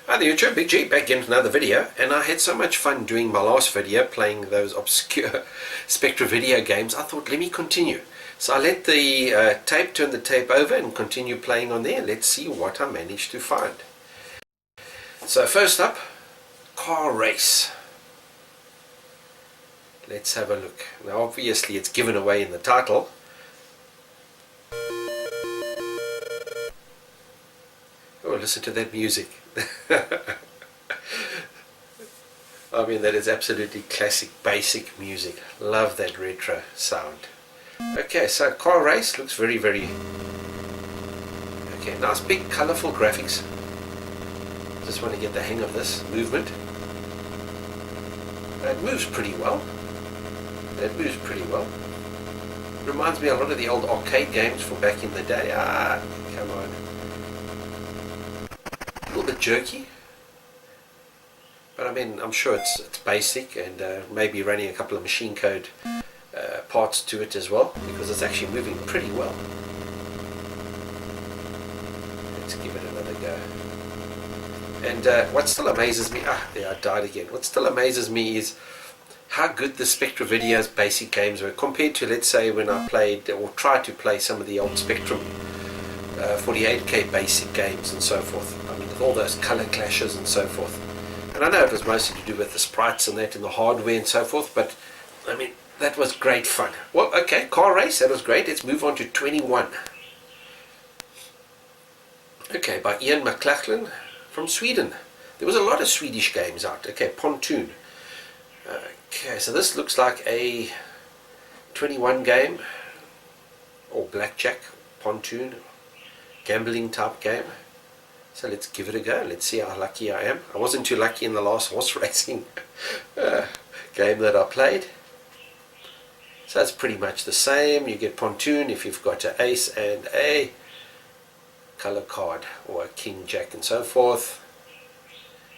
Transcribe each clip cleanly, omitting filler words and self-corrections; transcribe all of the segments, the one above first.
Hi there YouTube, Big G back again with another video, and I had so much fun doing my last video playing those obscure Spectra video games. I thought, let me continue. So I let the turn the tape over and continue playing on there. Let's see what I managed to find. So first up, car race. Let's have a look. Now obviously it's given away in the title. Oh, listen to that music. I mean, that is absolutely classic, basic music. Love that retro sound. Okay, so car race looks very, very... Okay, nice big colourful graphics. Just want to get the hang of this movement. It moves pretty well. It moves pretty well. Reminds me a lot of the old arcade games from back in the day. Ah, come on. A little bit jerky, but I mean, I'm sure it's basic, and maybe running a couple of machine code parts to it as well, because it's actually moving pretty well. Let's give it another go. And what still amazes me, there I died again. What still amazes me is how good the Spectra Video's basic games were compared to, let's say, when I played or tried to play some of the old Spectrum 48K basic games and so forth. I mean, with all those color clashes and so forth. And I know it was mostly to do with the sprites and that and the hardware and so forth, but I mean, that was great fun. Well, okay, car race, that was great. Let's move on to 21. Okay, by Ian McLachlan from Sweden. There was a lot of Swedish games out. Okay, Pontoon. Okay, so this looks like a 21 game, or blackjack, Pontoon, gambling type game. So let's give it a go. Let's see how lucky I am. I wasn't too lucky in the last horse racing game that I played. So it's pretty much the same. You get Pontoon if you've got an ace and a color card, or a king, jack and so forth.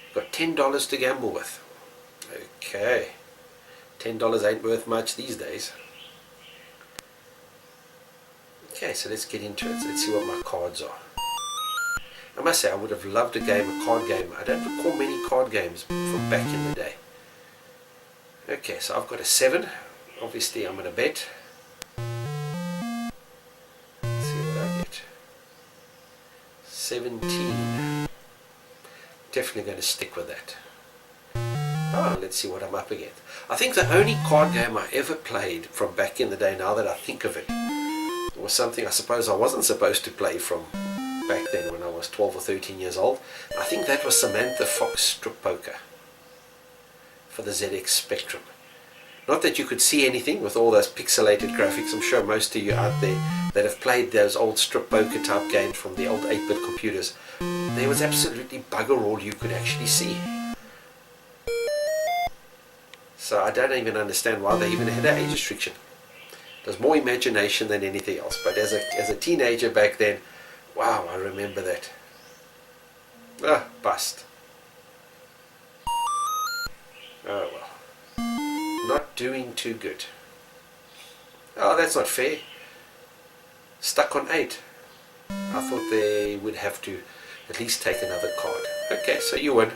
You've got $10 to gamble with. Okay, $10 ain't worth much these days. Okay, so let's get into it. Let's see what my cards are. I must say, I would have loved a card game. I don't recall many card games from back in the day. Okay, so I've got a 7. Obviously, I'm going to bet. Let's see what I get. 17. Definitely going to stick with that. Oh, let's see what I'm up against. I think the only card game I ever played from back in the day, now that I think of it, was something I suppose I wasn't supposed to play from back then when I was 12 or 13 years old. I think that was Samantha Fox Strip Poker for the ZX Spectrum. Not that you could see anything with all those pixelated graphics. I'm sure most of you out there that have played those old strip poker type games from the old 8-bit computers, there was absolutely bugger all you could actually see. So I don't even understand why they even had an age restriction. It was more imagination than anything else. But as a teenager back then, wow, I remember that. Ah, bust. Oh well. Not doing too good. Oh, that's not fair. Stuck on 8. I thought they would have to at least take another card. Okay, so you win.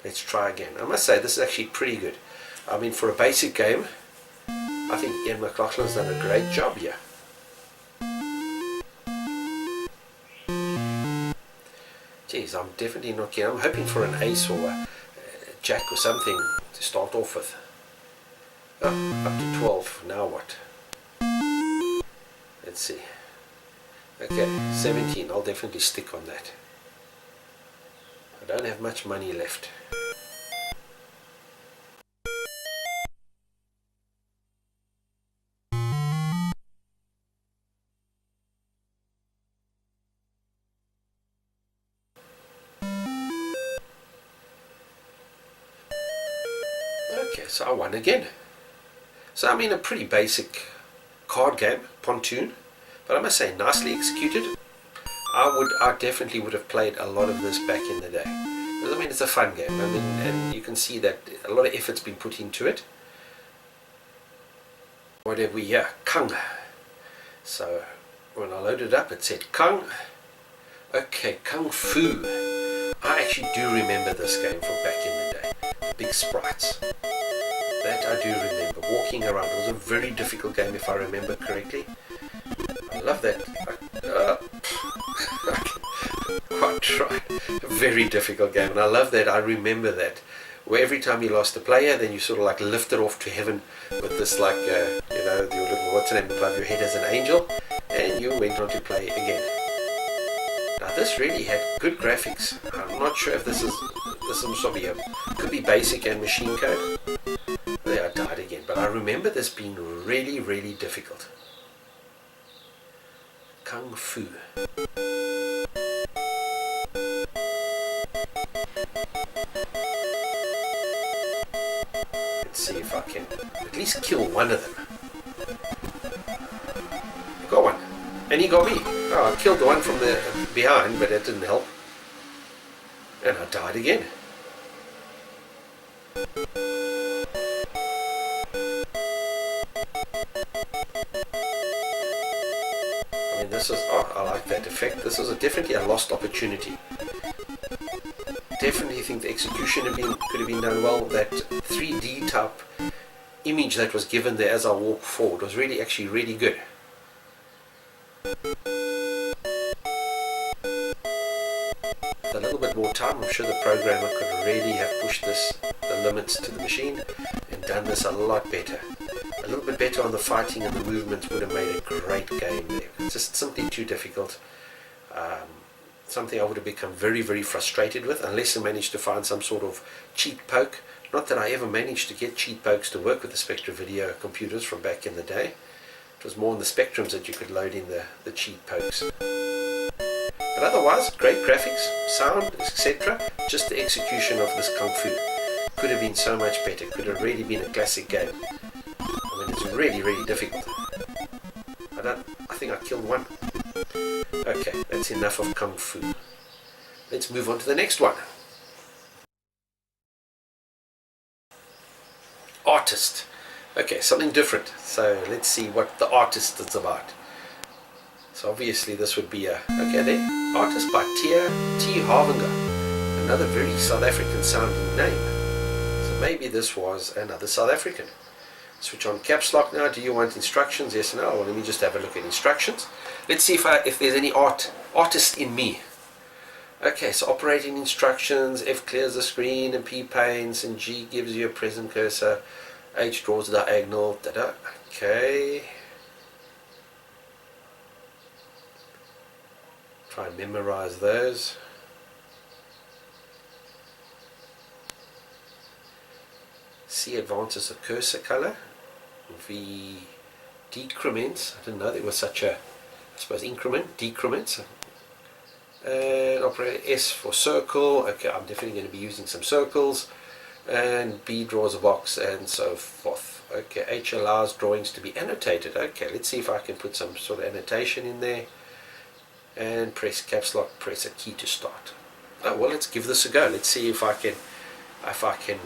Let's try again. I must say, this is actually pretty good. I mean, for a basic game, I think Ian McLachlan's done a great job here. Geez, I'm definitely not kidding. I'm hoping for an ace or a jack or something to start off with. Oh, up to 12. Now what? Let's see. Okay, 17. I'll definitely stick on that. I don't have much money left. Okay, so I won again. So I mean, a pretty basic card game, Pontoon, but I must say, nicely executed. I definitely would have played a lot of this back in the day. Because I mean, it's a fun game. I mean, and you can see that a lot of effort's been put into it. what have we here? Kung. So when I loaded up, it said Kung. Okay, Kung Fu. I actually do remember this game from back in the day. The big sprites. That I do remember. Walking around. It was a very difficult game if I remember correctly. I love that. Quite try. A very difficult game. And I love that. I remember that. Where every time you lost a player, then you sort of like lifted off to heaven with this like, you know, your little, what's the name, above your head as an angel. And you went on to play again. Now this really had good graphics. I'm not sure if this is probably could be basic and machine code. There, I died again. But I remember this being really, really difficult. Kung Fu. Let's see if I can at least kill one of them. I got one. And he got me. Oh, I killed the one from the behind, but that didn't help. And I died again. I mean, this is, oh, I like that effect. This was definitely a lost opportunity. Definitely think the execution could have been done well. That 3D type image that was given there as I walked forward was really, actually really good. With a little bit more time, I'm sure the programmer could really have pushed the limits to the machine and done this a lot better. A little bit better on the fighting and the movements would have made a great game there. It's just simply too difficult. Something I would have become very, very frustrated with unless I managed to find some sort of cheat poke. Not that I ever managed to get cheat pokes to work with the Spectra video computers from back in the day. It was more on the Spectrums that you could load in the cheat pokes. But otherwise, great graphics, sound, etc. Just the execution of this Kung Fu could have been so much better. Could have really been a classic game. I mean, it's really, really difficult. I think I killed one. Okay, that's enough of Kung Fu. Let's move on to the next one. Artist. Okay, something different. So let's see what the artist is about. So obviously this would be okay then, Artist by T. Harvinger. Another very South African sounding name. So maybe this was another South African. Switch on caps lock now. Do you want instructions? Yes or no? Well, let me just have a look at instructions. Let's see if there's any artist in me. Okay, so operating instructions. F clears the screen and P paints and G gives you a present cursor. H draws the diagonal. Okay. Try and memorize those. C advances the cursor color. V decrements. I didn't know there was such a, I suppose, increment, decrements. And operate S for circle. Okay, I'm definitely going to be using some circles. And B draws a box and so forth. Okay, H allows drawings to be annotated. Okay, let's see if I can put some sort of annotation in there. And press caps lock, press a key to start. Oh well, let's give this a go. Let's see if I can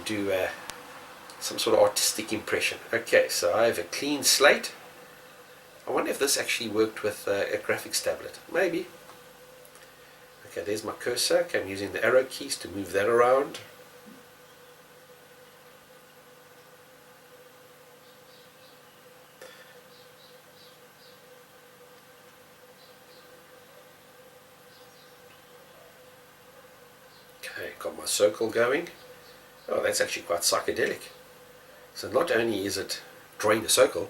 do some sort of artistic impression. Okay, so I have a clean slate. I wonder if this actually worked with a graphics tablet. Maybe. Okay, there's my cursor. Okay, I'm using the arrow keys to move that around. Okay, got my circle going. Oh, that's actually quite psychedelic. So not only is it drawing a circle,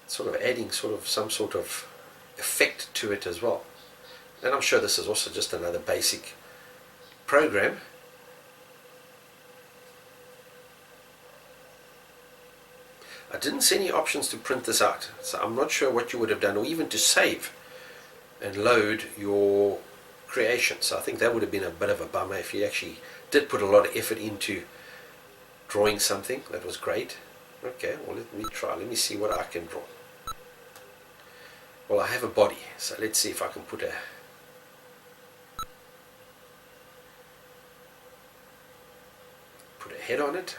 it's sort of adding some sort of effect to it as well. And I'm sure this is also just another basic program. I didn't see any options to print this out, so I'm not sure what you would have done, or even to save and load your creation. So I think that would have been a bit of a bummer if you actually did put a lot of effort into drawing something. That was great. Okay, well, let me try. Let me see what I can draw. Well, I have a body, so let's see if I can put a head on it.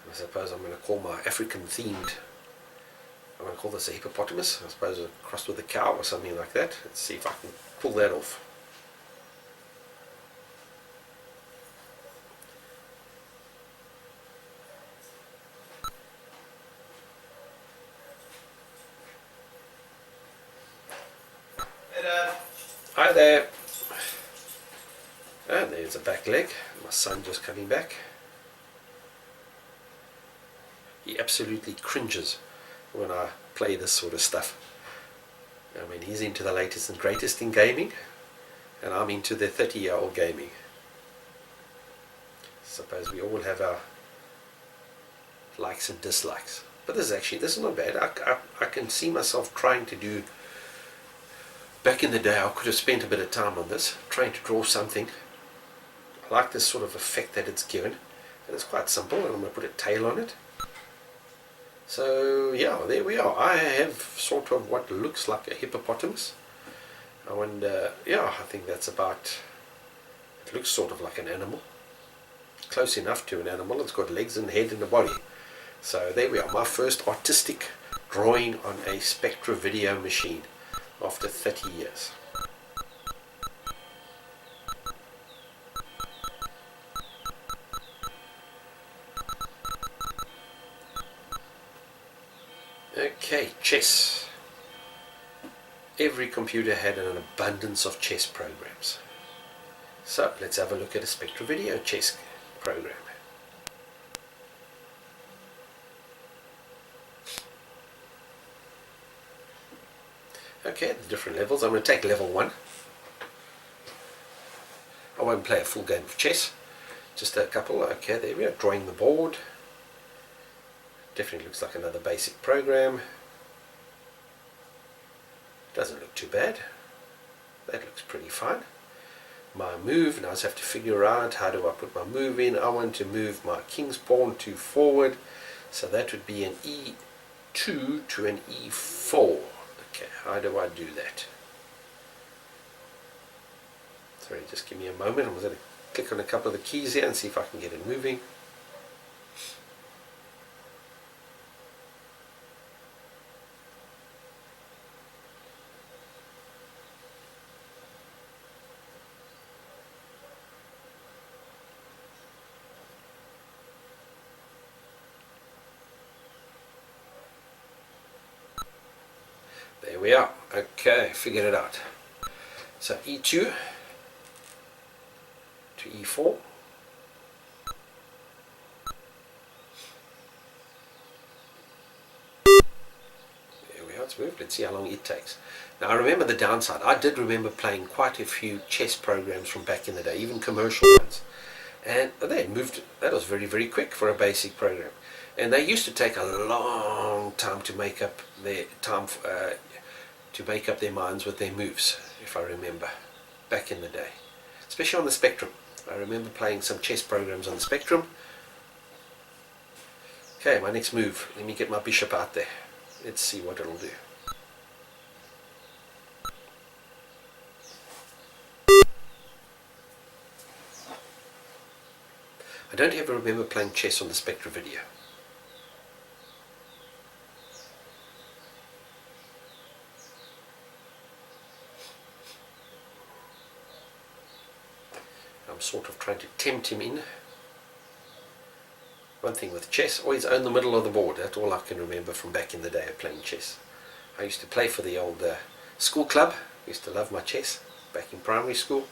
I suppose I'm going to call my African themed, I'm going to call this a hippopotamus, I suppose a crossed with a cow or something like that. Let's see if I can pull that off. Hi there. And there's a back leg. My son just coming back. He absolutely cringes when I play this sort of stuff. I mean, he's into the latest and greatest in gaming, and I'm into the 30-year-old gaming. Suppose we all have our likes and dislikes. But this is not bad. I can see myself trying to do. Back in the day, I could have spent a bit of time on this, trying to draw something. I like this sort of effect that it's given, and it's quite simple, and I'm going to put a tail on it. So yeah, there we are. I have sort of what looks like a hippopotamus. And yeah, I think that's about, it looks sort of like an animal. Close enough to an animal. It's got legs and head and a body. So there we are, my first artistic drawing on a Spectra video machine after 30 years. Okay, chess. Every computer had an abundance of chess programs. So let's have a look at a Spectra video chess program. Okay, the different levels. I'm going to take level 1. I won't play a full game of chess, just a couple. Okay, there we are, drawing the board. Definitely looks like another basic program. Doesn't look too bad. That looks pretty fine. My move, now I just have to figure out how do I put my move in. I want to move my king's pawn to forward, so that would be an E2 to an E4. Okay, how do I do that? Sorry, just give me a moment. I'm going to click on a couple of the keys here and see if I can get it moving. There we are. Okay, figured it out. So E2 to E4. There we are, it's moved. Let's see how long it takes. Now I remember the downside. I did remember playing quite a few chess programs from back in the day, even commercial ones. And they moved, that was very, very quick for a basic program. And they used to take a long time to make up their their minds with their moves, if I remember, back in the day. Especially on the Spectrum. I remember playing some chess programs on the Spectrum. Okay, my next move. Let me get my bishop out there. Let's see what it'll do. I don't ever remember playing chess on the Spectra video. I'm sort of trying to tempt him in. One thing with chess, always own the middle of the board. That's all I can remember from back in the day of playing chess. I used to play for the old school club. I used to love my chess back in primary school.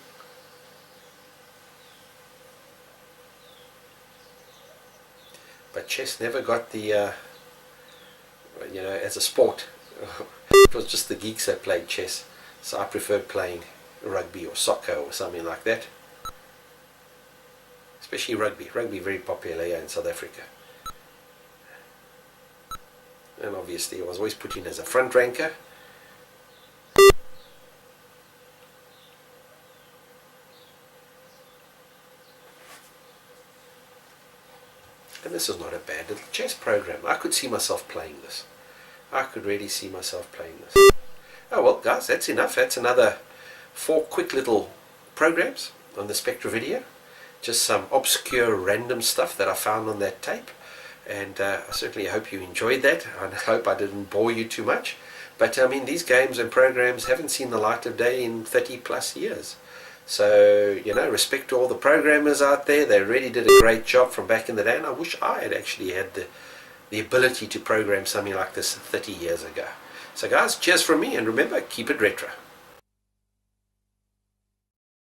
But chess never got the, as a sport. It was just the geeks that played chess. So I preferred playing rugby or soccer or something like that. Especially rugby. Rugby very popular here in South Africa. And obviously I was always put in as a front ranker. And this is not a bad little chess program. I could see myself playing this. I could really see myself playing this. Oh well guys, that's enough. That's another 4 quick little programs on the Spectra video. Just some obscure random stuff that I found on that tape. and I certainly hope you enjoyed that. I hope I didn't bore you too much. But I mean, these games and programs haven't seen the light of day in 30 plus years. So, respect to all the programmers out there. They really did a great job from back in the day, and I wish I had actually had the ability to program something like this 30 years ago. So guys, cheers from me, and remember, keep it retro.